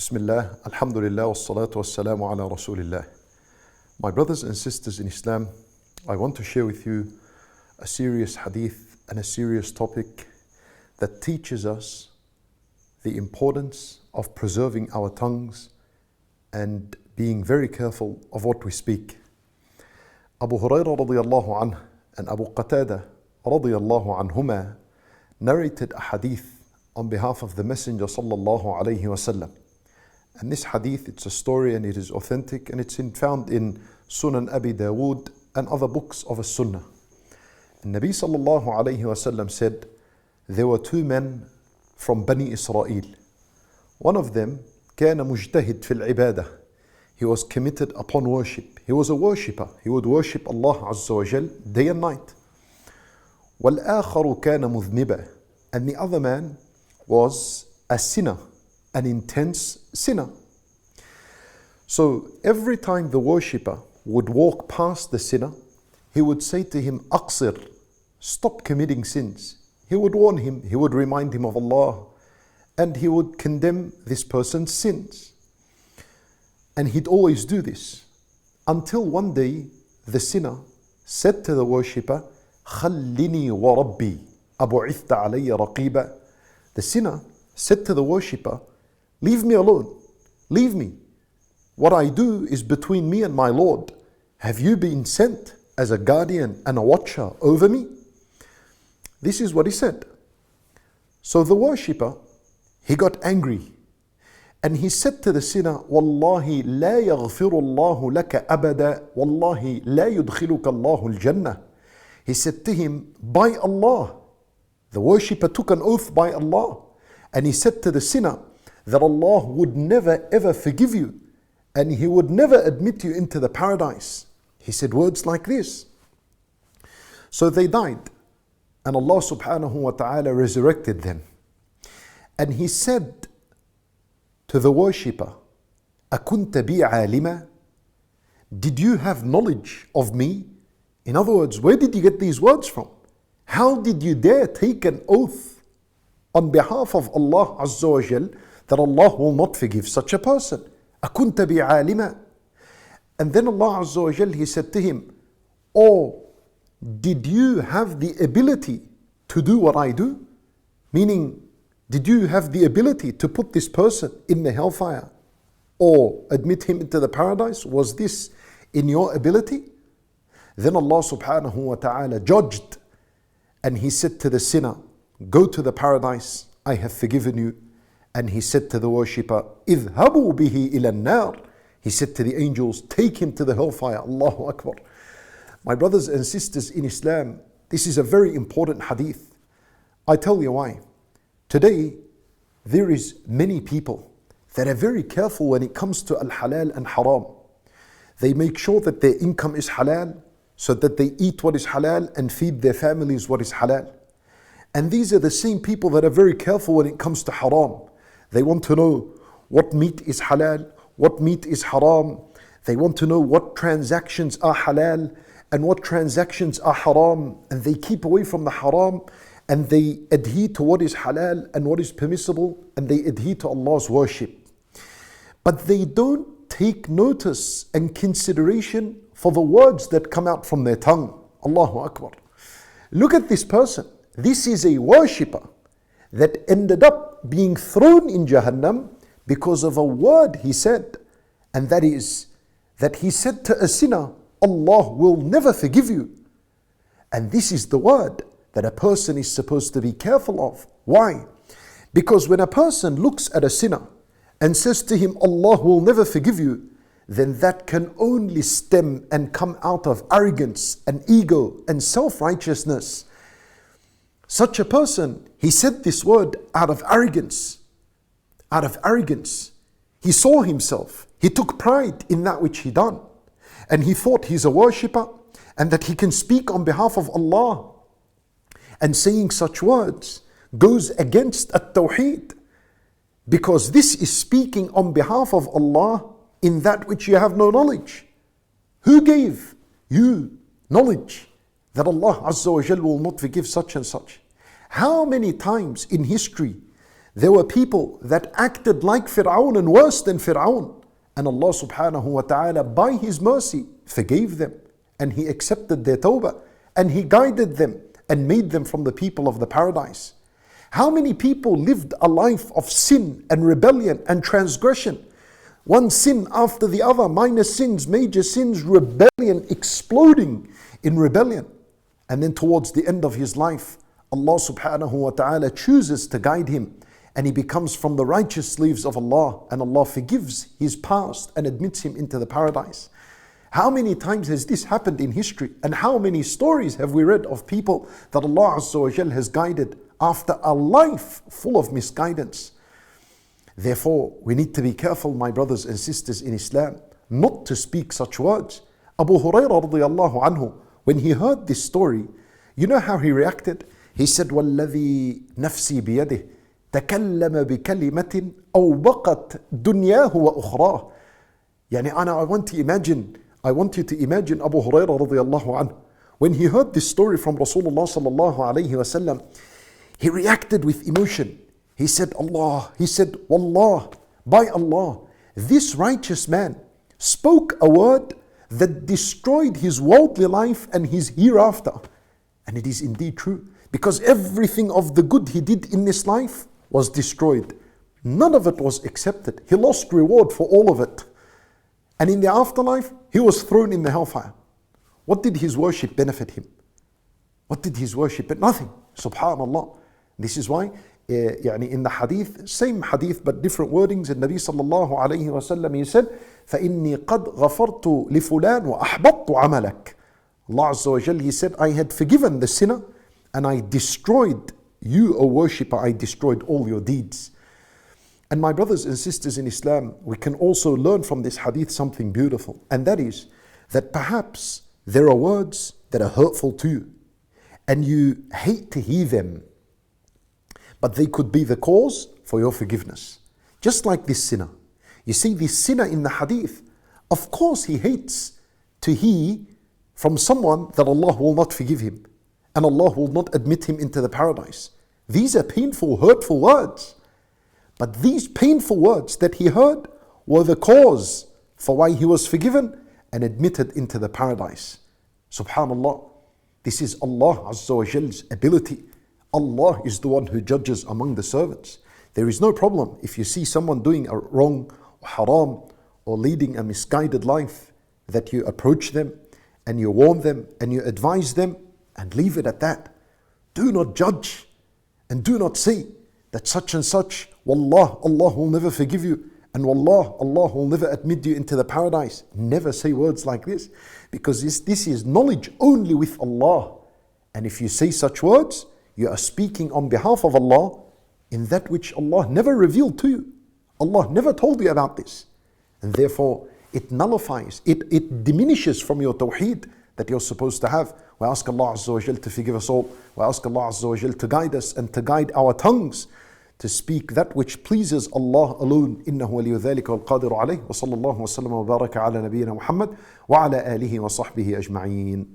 Bismillah, alhamdulillah, wassalatu wassalamu ala rasulillah. My brothers and sisters in Islam, I want to share with you a serious hadith and a serious topic that teaches us the importance of preserving our tongues and being very careful of what we speak. Abu Hurairah radiyallahu anhu and Abu Qatada radiyallahu anhuma narrated a hadith on behalf of the Messenger sallallahu alayhi wasallam. And this hadith, it's a story and it is authentic and it's found in Sunan Abi Dawood and other books of a Sunnah. And Nabi sallallahu alayhi wasallam said, there were two men from Bani Israel. One of them كان مجتهد في العبادة. He was committed upon worship. He was a worshipper. He would worship Allah Azza wa Jal day and night. وَالْآخَرُ كَانَ مُذْنِبًا. And the other man was a sinner, an intense sinner. So every time the worshipper would walk past the sinner, he would say to him, أقصر, stop committing sins. He would warn him, he would remind him of Allah, and he would condemn this person's sins. And he'd always do this until one day the sinner said to the worshipper, خلني وربي أبعثت علي رقيبا. The sinner said to the worshipper, leave me alone, leave me. What I do is between me and my Lord. Have you been sent as a guardian and a watcher over me? This is what he said. So the worshipper, he got angry and he said to the sinner, Wallahi la yaghfiru Allahu laka abada, Wallahi la yudkhiluka Allahu al-Jannah. He said to him, by Allah. The worshipper took an oath by Allah and he said to the sinner that Allah would never ever forgive you and He would never admit you into the paradise. He said words like this. So they died and Allah subhanahu wa ta'ala resurrected them. And He said to the worshipper, أَكُنْتَ بِي عَالِمًا. Did you have knowledge of me? In other words, where did you get these words from? How did you dare take an oath on behalf of Allah Azza wa Jal that Allah will not forgive such a person? أَكُنْتَ بِي عَالِمًا. And then Allah Azza wa Jal, He said to him, oh, did you have the ability to do what I do? Meaning, did you have the ability to put this person in the hellfire or admit him into the paradise? Was this in your ability? Then Allah subhanahu wa ta'ala judged and He said to the sinner, go to the paradise, I have forgiven you. And He said to the worshipper, اذهبوا به إلى النار. He said to the angels, take him to the hellfire. Allahu Akbar. My brothers and sisters in Islam, this is a very important hadith. I tell you why. Today, there is many people that are very careful when it comes to al-halal and haram. They make sure that their income is halal, so that they eat what is halal and feed their families what is halal. And these are the same people that are very careful when it comes to haram. They want to know what meat is halal, what meat is haram. They want to know what transactions are halal and what transactions are haram. And they keep away from the haram and they adhere to what is halal and what is permissible, and they adhere to Allah's worship. But they don't take notice and consideration for the words that come out from their tongue. Allahu Akbar. Look at this person. This is a worshipper that ended up being thrown in Jahannam because of a word he said. And that is that he said to a sinner, Allah will never forgive you. And this is the word that a person is supposed to be careful of. Why? Because when a person looks at a sinner and says to him, Allah will never forgive you, then that can only stem and come out of arrogance and ego and self-righteousness. Such a person, he said this word out of arrogance. Out of arrogance. He saw himself. He took pride in that which he done. And he thought he's a worshipper and that he can speak on behalf of Allah. And saying such words goes against at-tawheed. Because this is speaking on behalf of Allah in that which you have no knowledge. Who gave you knowledge that Allah Azza wa Jal will not forgive such and such? How many times in history There were people that acted like Fir'aun and worse than Fir'aun. And Allah subhanahu wa ta'ala, by His mercy, forgave them. And He accepted their tawbah. And He guided them and made them from the people of the paradise. How many people lived a life of sin and rebellion and transgression? One sin after the other, minor sins, major sins, rebellion, exploding in rebellion. And then towards the end of his life, Allah subhanahu wa ta'ala chooses to guide him, and he becomes from the righteous slaves of Allah, and Allah forgives his past and admits him into the paradise. How many times has this happened in history? And how many stories have we read of people that Allah Azza wa Jal has guided after a life full of misguidance? Therefore, we need to be careful, my brothers and sisters in Islam, not to speak such words. Abu Hurairah radiallahu anhu, when he heard this story, you know how he reacted? He said, وَالَّذِي نَفْسِي بِيَدِهِ تَكَلَّمَ بِكَلِمَةٍ أَوْ بَقَتْ دُنْيَاهُ وَأُخْرَاهُ. Yani I want you to imagine Abu Hurairah radiallahu anhu. When he heard this story from Rasulullah sallallahu alayhi wasallam, he reacted with emotion. He said, Wallah, by Allah, this righteous man spoke a word that destroyed his worldly life and his hereafter. And it is indeed true, because everything of the good he did in this life was destroyed. None of it was accepted. He lost reward for all of it. And in the afterlife, he was thrown in the hellfire. What did his worship benefit him? What did his worship? Nothing. Subhanallah. This is why in the hadith, same hadith but different wordings, in Nabi sallallahu alayhi wa sallam, he said, فَإِنِّي قَدْ غَفَرْتُ لِفُلَانِ وَأَحْبَطْتُ عَمَلَكَ. Allah Azza wa Jal, He said, I had forgiven the sinner and I destroyed you, O worshipper, I destroyed all your deeds. And my brothers and sisters in Islam, we can also learn from this hadith something beautiful. And that is that perhaps there are words that are hurtful to you and you hate to hear them, but they could be the cause for your forgiveness. Just like this sinner. You see, this sinner in the hadith, of course he hates to hear from someone that Allah will not forgive him and Allah will not admit him into the paradise. These are painful, hurtful words. But these painful words that he heard were the cause for why he was forgiven and admitted into the paradise. Subhanallah. This is Allah Azza wa Jal's ability. Allah is the one who judges among the servants. There is no problem if you see someone doing a wrong or haram or leading a misguided life, that you approach them and you warn them and you advise them and leave it at that. Do not judge and do not say that such and such, Wallah, Allah will never forgive you, and Wallah, Allah will never admit you into the paradise. Never say words like this, because this is knowledge only with Allah. And if you say such words, you are speaking on behalf of Allah in that which Allah never revealed to you. Allah never told you about this. And therefore, it nullifies, it diminishes from your tawheed that you're supposed to have. We ask Allah Azza wa Jal to forgive us all. We ask Allah Azza wa Jal to guide us and to guide our tongues to speak that which pleases Allah alone. إنه ولي ذلك والقادر عليه. وصلى الله وسلم وبارك على نبينا محمد وعلى آله وصحبه أجمعين.